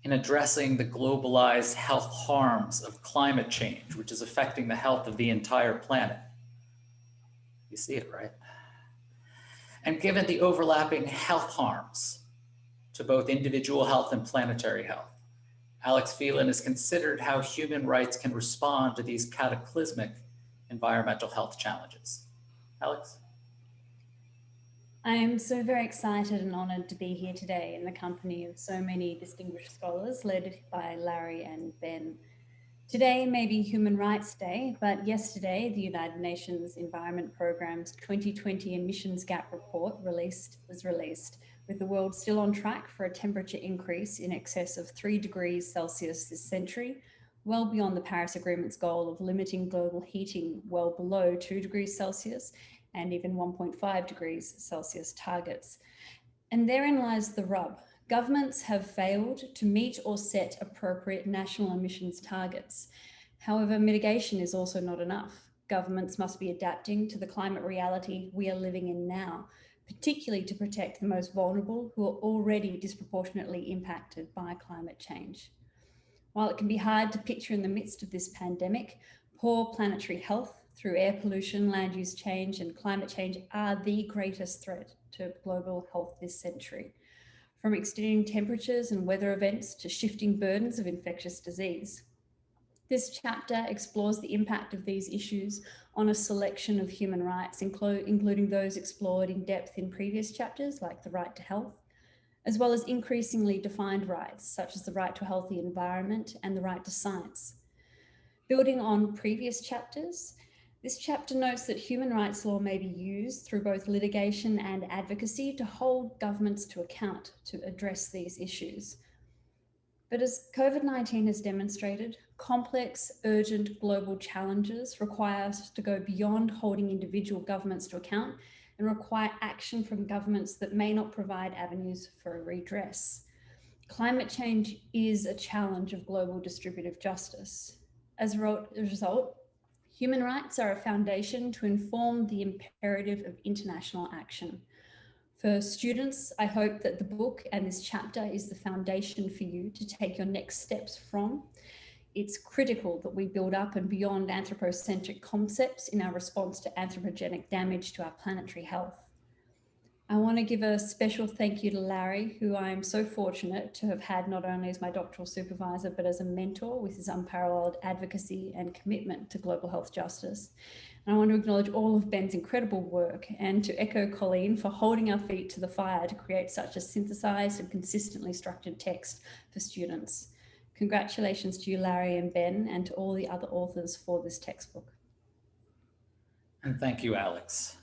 in addressing the globalized health harms of climate change, which is affecting the health of the entire planet. You see it, right? And given the overlapping health harms to both individual health and planetary health, Alex Phelan has considered how human rights can respond to these cataclysmic environmental health challenges. Alex? I am so very excited and honoured to be here today in the company of so many distinguished scholars led by Larry and Ben. Today may be Human Rights Day, but yesterday the United Nations Environment Programme's 2020 Emissions Gap Report was released, with the world still on track for a temperature increase in excess of 3 degrees Celsius this century, well beyond the Paris Agreement's goal of limiting global heating well below 2 degrees Celsius and even 1.5 degrees Celsius targets. And therein lies the rub. Governments have failed to meet or set appropriate national emissions targets. However, mitigation is also not enough. Governments must be adapting to the climate reality we are living in now, particularly to protect the most vulnerable who are already disproportionately impacted by climate change. While it can be hard to picture in the midst of this pandemic, poor planetary health through air pollution, land use change, and climate change are the greatest threat to global health this century. From extreme temperatures and weather events to shifting burdens of infectious disease. This chapter explores the impact of these issues on a selection of human rights, including those explored in depth in previous chapters, like the right to health, as well as increasingly defined rights, such as the right to a healthy environment and the right to science. Building on previous chapters, this chapter notes that human rights law may be used through both litigation and advocacy to hold governments to account to address these issues. But as COVID-19 has demonstrated, complex, urgent global challenges require us to go beyond holding individual governments to account and require action from governments that may not provide avenues for a redress. Climate change is a challenge of global distributive justice. As a result, human rights are a foundation to inform the imperative of international action. For students, I hope that the book and this chapter is the foundation for you to take your next steps from. It's critical that we build up and beyond anthropocentric concepts in our response to anthropogenic damage to our planetary health. I want to give a special thank you to Larry, who I am so fortunate to have had not only as my doctoral supervisor, but as a mentor with his unparalleled advocacy and commitment to global health justice. And I want to acknowledge all of Ben's incredible work and to echo Colleen for holding our feet to the fire to create such a synthesized and consistently structured text for students. Congratulations to you, Larry and Ben, and to all the other authors for this textbook. And thank you, Alex.